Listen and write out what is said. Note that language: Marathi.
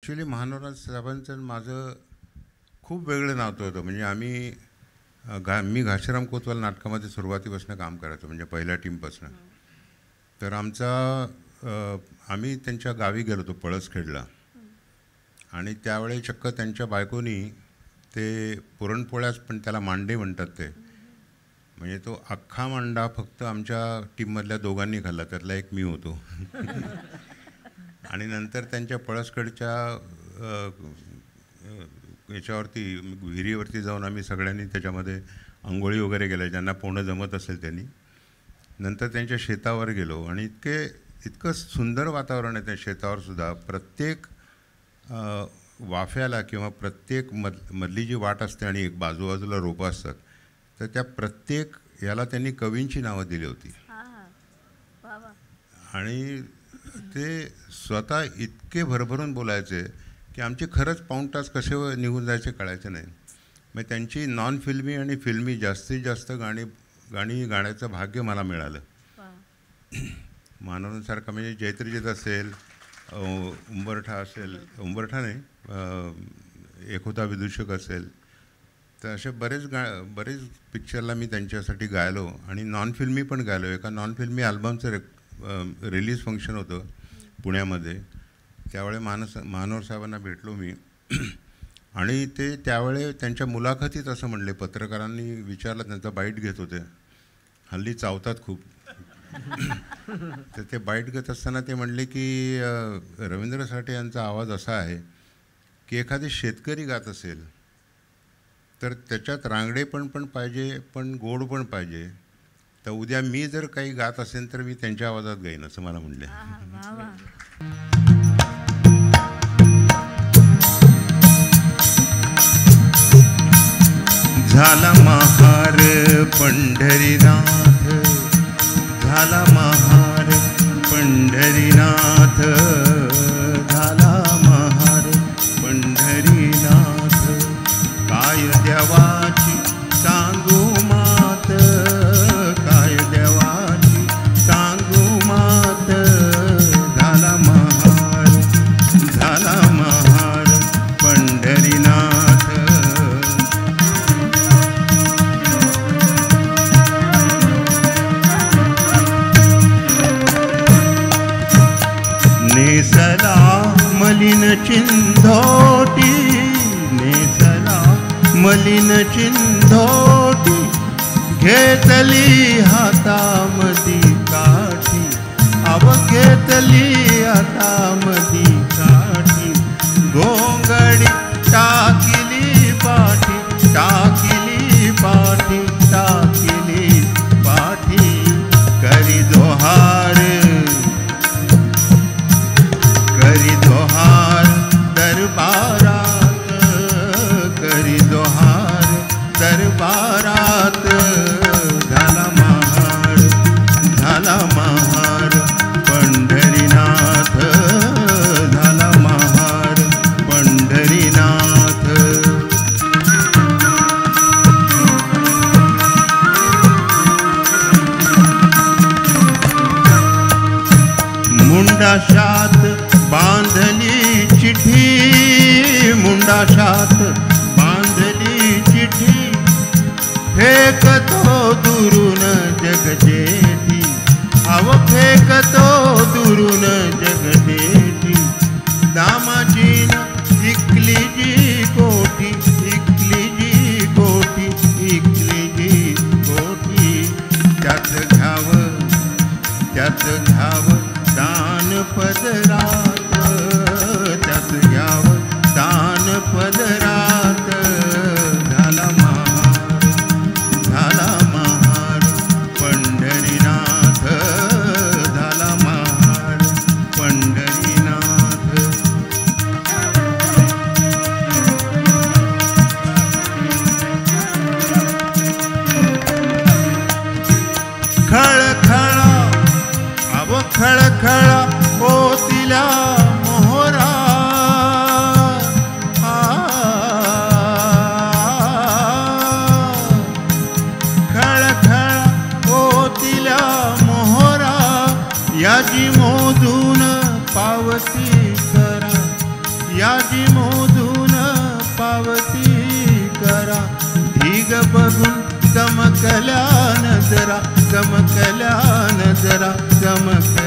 ॲक्च्युली महानवराज साहेबांचं माझं खूप वेगळं नातं होतं. म्हणजे मी घाशीराम कोतवाल नाटकामध्ये सुरुवातीपासून काम करायचो, म्हणजे पहिल्या टीमपासून. तर आम्ही त्यांच्या गावी गेलो होतो पळसखेडला, आणि त्यावेळी चक्क त्यांच्या बायकोनी ते पुरणपोळ्यास पण त्याला मांडे म्हणतात ते, म्हणजे तो अख्खा मांडा फक्त आमच्या टीममधल्या दोघांनी खाल्ला, त्यातला एक मी होतो. आणि नंतर त्यांच्या पळसखेडच्या याच्यावरती विहिरीवरती जाऊन आम्ही सगळ्यांनी त्याच्यामध्ये अंघोळी वगैरे केल्या, ज्यांना पोहणं जमत असेल त्यांनी. नंतर त्यांच्या शेतावर गेलो, आणि इतकं सुंदर वातावरण आहे त्या शेतावरसुद्धा. प्रत्येक वाफ्याला किंवा प्रत्येक मधली जी वाट असते आणि एक बाजूबाजूला रोपं असतात, तर त्या प्रत्येक याला त्यांनी कवींची नावं दिली होती. आणि ते स्वतः इतके भरभरून बोलायचे की आमचे खरंच पाऊण तास कसे निघून जायचे कळायचे नाही. मग त्यांची नॉन फिल्मी आणि फिल्मी जास्तीत जास्त गाणी गाण्याचं भाग्य मला मिळालं. मानवसारखा म्हणजे जैत्रजित असेल, उंबरठा असेल, उंबरठा नाही, एकोता विदूषक असेल, तर असे बरेच पिक्चरला मी त्यांच्यासाठी गायलो, आणि नॉन फिल्मी पण गायलो. एका नॉन फिल्मी अल्बमचं रिलीज फंक्शन होतं पुण्यामध्ये. त्यावेळी महानवर साहेबांना भेटलो मी, आणि ते त्यावेळी त्यांच्या मुलाखतीत असं म्हणले, पत्रकारांनी विचारलं, त्यांचा बाईट घेत होते, हल्ली चावतात खूप. तर ते बाईट घेत असताना ते म्हणले की रवींद्र साठे यांचा आवाज असा आहे की एखादे शेतकरी गात असेल तर त्याच्यात रांगडेपण पण पाहिजे, पण गोड पण पाहिजे. तर उद्या मी जर काही गात असेल तर मी त्यांच्या आवाजात गाईन, असं मला म्हणले. झाला महार पंढरीनाथ, झाला महार पंढरीनाथ, झाला महार पंढरीनाथ. काय देवाची सांगू मात, काय देवाची सांगू मात. झाला महार, झाला महार पंढरीनाथ. नेसला मलिन चिंधोटी, नेसला मलिन चिंधोटी, घेतली हातामधी काठी, अव घेतली हातामधी काठी. घोंगडी टाकिली पाठी, टाकिली पाठी, टाकिली पाठी. करी दोहार, करी दोहार दरबारात, करी दोहार दरबारात. झाला महार, झाला महार पंढरीनाथ, झाला महार पंढरीनाथ. मुंडाशात बांधली चिठी, मुंडाशात बांधली चिठी, फेकतो दुरून जगजेठी, अव फेकतो दुरून जगजेठी. दामाजीन इकली जी कोठी, इकली जी कोठी, इकली जी कोठी. त्यात घ्यावं, त्यात घ्यावं दान पदरात, त्यात घ्यावं दान पदरात. झाला महार, झाला महार पंढरीनाथ, झाला महार पंढरीनाथ. खळखळा, अव खळखळा ओतिला मोहरा, खळखळा ओतिला मोहरा. याची मोजून पावती करा, याची मोजून पावती करा. ढीग बघून चमकल्या नजरा, चमकल्या नजरा, चमकल्या